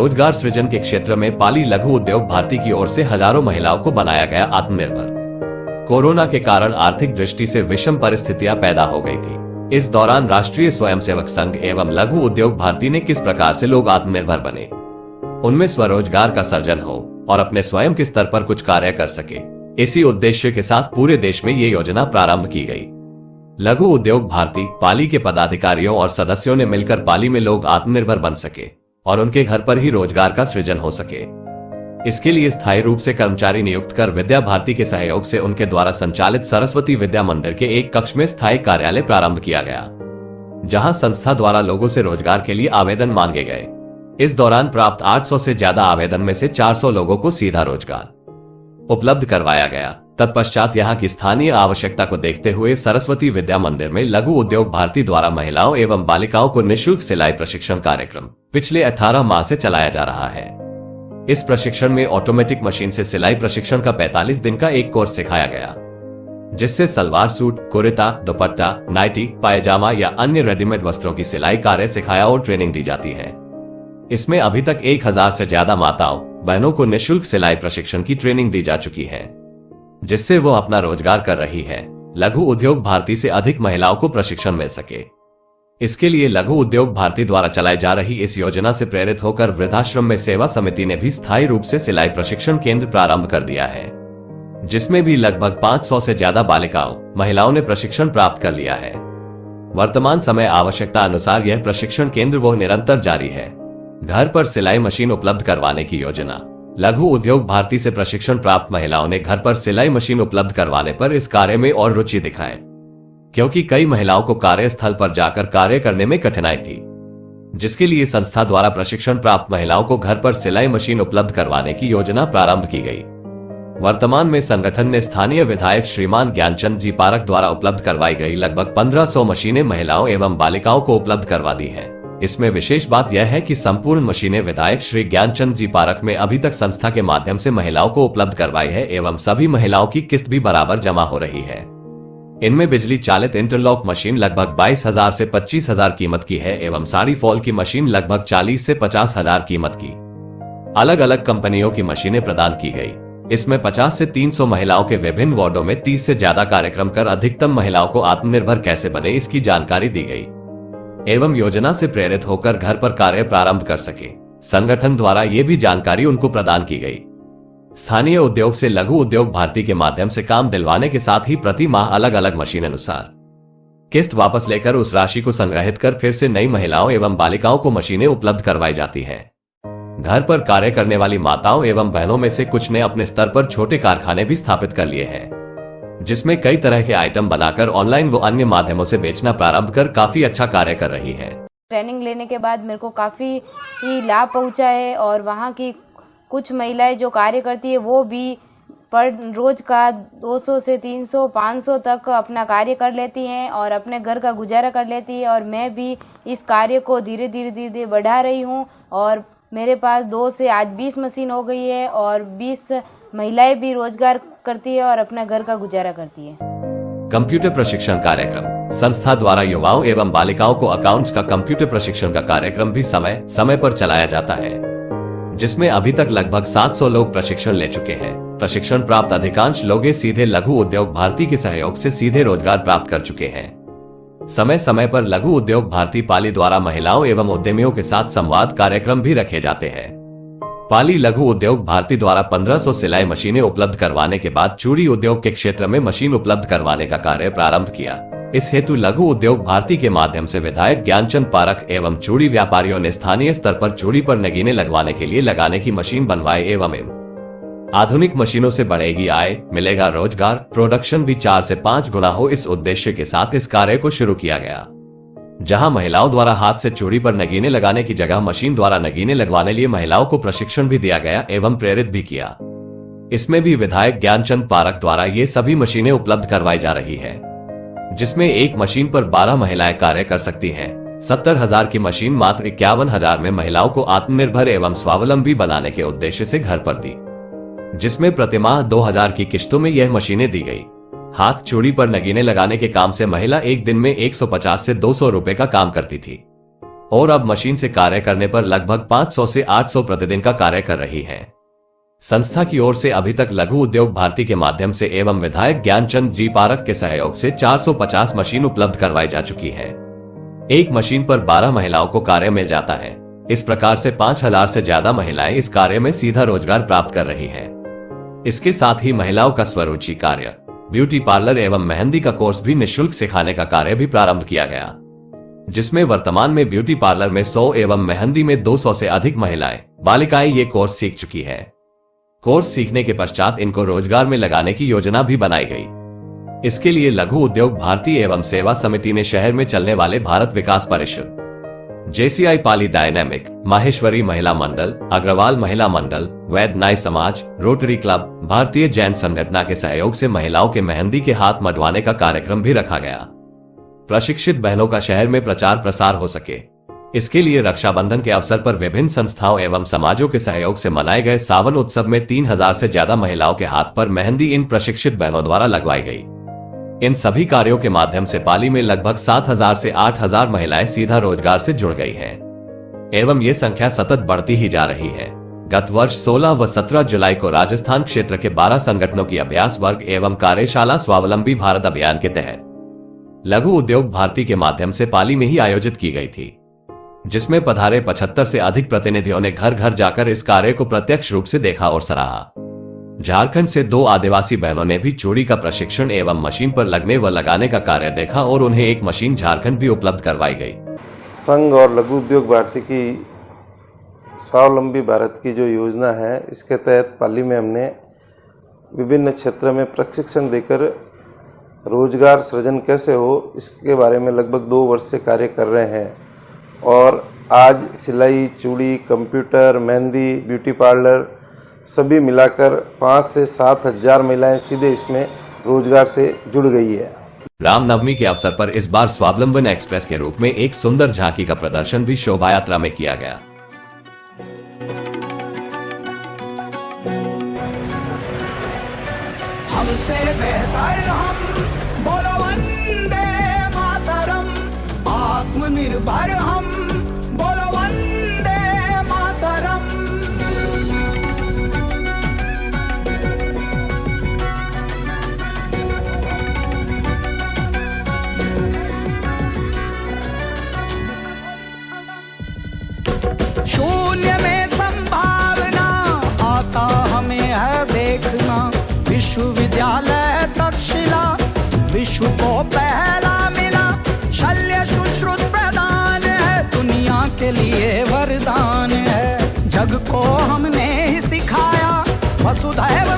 रोजगार सृजन के क्षेत्र में पाली लघु उद्योग भारती की ओर से हजारों महिलाओं को बनाया गया आत्मनिर्भर। कोरोना के कारण आर्थिक दृष्टि से विषम परिस्थितियां पैदा हो गई थी। इस दौरान राष्ट्रीय स्वयंसेवक संघ एवं लघु उद्योग भारती ने किस प्रकार से लोग आत्मनिर्भर बने, उनमें स्वरोजगार का सर्जन हो और अपने स्वयं के स्तर पर कुछ कार्य कर सके, इसी उद्देश्य के साथ पूरे देश में ये योजना प्रारंभ की गई। लघु उद्योग भारती पाली के पदाधिकारियों और सदस्यों ने मिलकर पाली में लोग आत्मनिर्भर बन सके और उनके घर पर ही रोजगार का सृजन हो सके। इसके लिए स्थायी रूप से कर्मचारी नियुक्त कर विद्या भारती के सहयोग से उनके द्वारा संचालित सरस्वती विद्या मंदिर के एक कक्ष में स्थायी कार्यालय प्रारंभ किया गया, जहां संस्था द्वारा लोगों से रोजगार के लिए आवेदन मांगे गए। इस दौरान प्राप्त 800 से ज्यादा आवेदन में से 400 लोगों को सीधा रोजगार उपलब्ध करवाया गया। तत्पश्चात यहां की स्थानीय आवश्यकता को देखते हुए सरस्वती विद्या मंदिर में लघु उद्योग भारती द्वारा महिलाओं एवं बालिकाओं को निःशुल्क सिलाई प्रशिक्षण कार्यक्रम पिछले 18 माह से चलाया जा रहा है। इस प्रशिक्षण में ऑटोमेटिक मशीन से सिलाई प्रशिक्षण का 45 दिन का एक कोर्स सिखाया गया, जिससे सलवार सूट, कुर्ता, दुपट्टा, नाइटी, पायजामा या अन्य रेडीमेड वस्त्रों की सिलाई कार्य सिखाया और ट्रेनिंग दी जाती है। इसमें अभी तक 1000 से ज्यादा माताओं बहनों को निःशुल्क सिलाई प्रशिक्षण की ट्रेनिंग दी जा चुकी है, जिससे वो अपना रोजगार कर रही है। लघु उद्योग भारती से अधिक महिलाओं को प्रशिक्षण मिल सके, इसके लिए लघु उद्योग भारती द्वारा चलाई जा रही इस योजना से प्रेरित होकर वृद्धाश्रम में सेवा समिति ने भी स्थायी रूप से सिलाई प्रशिक्षण केंद्र प्रारंभ कर दिया है, जिसमें भी लगभग 500 से ज्यादा बालिकाओं महिलाओं ने प्रशिक्षण प्राप्त कर लिया है। वर्तमान समय आवश्यकता अनुसार यह प्रशिक्षण केंद्र वो निरंतर जारी है। घर पर सिलाई मशीन उपलब्ध करवाने की योजना। लघु उद्योग भारती से प्रशिक्षण प्राप्त महिलाओं ने घर पर सिलाई मशीन उपलब्ध करवाने पर इस कार्य में और रुचि दिखाए, क्योंकि कई महिलाओं को कार्यस्थल पर जाकर कार्य करने में कठिनाई थी, जिसके लिए संस्था द्वारा प्रशिक्षण प्राप्त महिलाओं को घर पर सिलाई मशीन उपलब्ध करवाने की योजना प्रारंभ की गई। वर्तमान में संगठन ने स्थानीय विधायक श्रीमान ज्ञानचंद जी पारक द्वारा उपलब्ध करवाई गई लगभग 1500 मशीनें महिलाओं एवं बालिकाओं को उपलब्ध करवा दी है। इसमें विशेष बात यह है कि संपूर्ण मशीनें विधायक श्री ज्ञानचंद जी पारक में अभी तक संस्था के माध्यम से महिलाओं को उपलब्ध करवाई है एवं सभी महिलाओं की किस्त भी बराबर जमा हो रही है। इनमें बिजली चालित इंटरलॉक मशीन लगभग 22,000 से 25,000 कीमत की है एवं साड़ी फॉल की मशीन लगभग 40 से 50,000 कीमत की अलग अलग कंपनियों की मशीनें प्रदान की गई। इसमें 50 से 300 महिलाओं के विभिन्न वार्डों में 30 से ज्यादा कार्यक्रम कर अधिकतम महिलाओं को आत्मनिर्भर कैसे बने इसकी जानकारी दी गई एवं योजना से प्रेरित होकर घर पर कार्य प्रारंभ कर सके। संगठन द्वारा ये भी जानकारी उनको प्रदान की गई। स्थानीय उद्योग से लघु उद्योग भारती के माध्यम से काम दिलवाने के साथ ही प्रति माह अलग अलग मशीन अनुसार किस्त वापस लेकर उस राशि को संग्रहित कर फिर से नई महिलाओं एवं बालिकाओं को मशीनें उपलब्ध करवाई जाती है। घर पर कार्य करने वाली माताओं एवं बहनों में से कुछ ने अपने स्तर पर छोटे कारखाने भी स्थापित कर लिए हैं, जिसमें कई तरह के आइटम बनाकर ऑनलाइन व अन्य माध्यमों से बेचना प्रारंभ कर काफी अच्छा कार्य कर रही है। ट्रेनिंग लेने के बाद मेरे को काफी लाभ पहुंचा है और वहाँ की कुछ महिलाएं जो कार्य करती है वो भी पर रोज का 200 से 300, 500 तक अपना कार्य कर लेती हैं और अपने घर का गुजारा कर लेती है। और मैं भी इस कार्य को धीरे धीरे बढ़ा रही हूँ और मेरे पास 2 से आज 20 मशीन हो गई है और 20 महिलाएं भी रोजगार करती है और अपना घर का गुजारा करती है। कंप्यूटर प्रशिक्षण कार्यक्रम। संस्था द्वारा युवाओं एवं बालिकाओं को अकाउंट्स का कंप्यूटर प्रशिक्षण का कार्यक्रम भी समय समय पर चलाया जाता है, जिसमें अभी तक लगभग 700 लोग प्रशिक्षण ले चुके हैं। प्रशिक्षण प्राप्त अधिकांश लोग सीधे लघु उद्योग भारती के सहयोग से सीधे रोजगार प्राप्त कर चुके हैं। समय समय पर लघु उद्योग भारती पाली द्वारा महिलाओं एवं उद्यमियों के साथ संवाद कार्यक्रम भी रखे जाते हैं। पाली लघु उद्योग भारती द्वारा 1500 सिलाई मशीनें उपलब्ध करवाने के बाद चूड़ी उद्योग के क्षेत्र में मशीन उपलब्ध करवाने का कार्य प्रारंभ किया। इस हेतु लघु उद्योग भारती के माध्यम से विधायक ज्ञानचंद पारक एवं चूड़ी व्यापारियों ने स्थानीय स्तर पर चूड़ी पर नगीने लगवाने के लिए लगाने की मशीन बनवाए एवं आधुनिक मशीनों से बढ़ेगी आय, मिलेगा रोजगार, प्रोडक्शन भी 4 से 5 गुना हो। इस उद्देश्य के साथ इस कार्य को शुरू किया गया, जहां महिलाओं द्वारा हाथ से चूड़ी पर नगीने लगाने की जगह मशीन द्वारा नगीने लगवाने लिए महिलाओं को प्रशिक्षण भी दिया गया एवं प्रेरित भी किया। इसमें भी विधायक ज्ञानचंद पारक द्वारा ये सभी मशीनें उपलब्ध करवाई जा रही है, जिसमें एक मशीन पर 12 महिलाएं कार्य कर सकती हैं। 70,000 की मशीन मात्र 51,000 में महिलाओं को आत्मनिर्भर एवं स्वावलंबी बनाने के उद्देश्य से घर पर दी, जिसमें प्रतिमाह 2000 की किश्तों में यह मशीनें दी गई। हाथ चूड़ी पर नगीने लगाने के काम से महिला एक दिन में 150 से 200 रुपए का काम करती थी और अब मशीन से कार्य करने पर लगभग 500 से 800 प्रतिदिन का कार्य कर रही है। संस्था की ओर से अभी तक लघु उद्योग भारती के माध्यम से एवं विधायक ज्ञानचंद जी पारक के सहयोग से 450 मशीन उपलब्ध करवाई जा चुकी है। एक मशीन पर 12 महिलाओं को कार्य मिल जाता है। इस प्रकार से 5000 से ज्यादा महिलाएं इस कार्य में सीधा रोजगार प्राप्त कर रही हैं। इसके साथ ही महिलाओं का स्वरुचि कार्य, ब्यूटी पार्लर एवं मेहंदी का कोर्स भी निःशुल्क सिखाने का कार्य भी प्रारंभ किया गया, जिसमें वर्तमान में ब्यूटी पार्लर में 100 एवं मेहंदी में 200 से अधिक महिलाएं बालिकाएं ये कोर्स सीख चुकी है। कोर्स सीखने के पश्चात इनको रोजगार में लगाने की योजना भी बनाई गई। इसके लिए लघु उद्योग भारती एवं सेवा समिति ने शहर में चलने वाले भारत विकास परिषद, JCI पाली डायनेमिक, माहेश्वरी महिला मंडल, अग्रवाल महिला मंडल, वैद्य नाई समाज, रोटरी क्लब, भारतीय जैन संगठन के सहयोग से महिलाओं के मेहंदी के हाथ मढ़वाने का कार्यक्रम भी रखा गया। प्रशिक्षित बहनों का शहर में प्रचार प्रसार हो सके, इसके लिए रक्षाबंधन के अवसर पर विभिन्न संस्थाओं एवं समाजों के सहयोग से मनाए गए सावन उत्सव में 3000 से ज्यादा महिलाओं के हाथ पर मेहंदी इन प्रशिक्षित बहनों द्वारा लगवाई गई। इन सभी कार्यों के माध्यम से पाली में लगभग 7000 से 8000 महिलाएं सीधा रोजगार से जुड़ गई हैं एवं ये संख्या सतत बढ़ती ही जा रही है। गत वर्ष 16 व 17 जुलाई को राजस्थान क्षेत्र के 12 संगठनों की अभ्यास वर्ग एवं कार्यशाला स्वावलंबी भारत अभियान के तहत लघु उद्योग भारती के माध्यम से पाली में ही आयोजित की गई थी, जिसमें पधारे 75 से अधिक प्रतिनिधियों ने घर घर जाकर इस कार्य को प्रत्यक्ष रूप से देखा और सराहा। झारखंड से 2 आदिवासी बहनों ने भी चूड़ी का प्रशिक्षण एवं मशीन पर लगने व लगाने का कार्य देखा और उन्हें एक मशीन झारखंड भी उपलब्ध करवाई गई। संघ और लघु उद्योग भारती की स्वावलंबी भारत की जो योजना है, इसके तहत पाली में हमने विभिन्न क्षेत्र में प्रशिक्षण देकर रोजगार सृजन कैसे हो, इसके बारे में लगभग 2 वर्ष से कार्य कर रहे हैं। और आज सिलाई, चूड़ी, कंप्यूटर, मेहंदी, ब्यूटी पार्लर सभी मिलाकर 5 से 7 हजार महिलाएं सीधे इसमें रोजगार से जुड़ गई है। रामनवमी के अवसर पर इस बार स्वावलंबन एक्सप्रेस के रूप में एक सुंदर झांकी का प्रदर्शन भी शोभा यात्रा में किया गया। हमसे बेहतर हम बोलो वंदे मातरम, आत्मनिर्भर हम बोलो वंदे मातरम। शून्य में संभावना आता हमें है देखना, विश्वविद्यालय तक्षशिला विश्व को पहला मिला, शल्य सुश्रुत प्रदान है, दुनिया के लिए वरदान है। जग को हमने ही सिखाया वसुधैव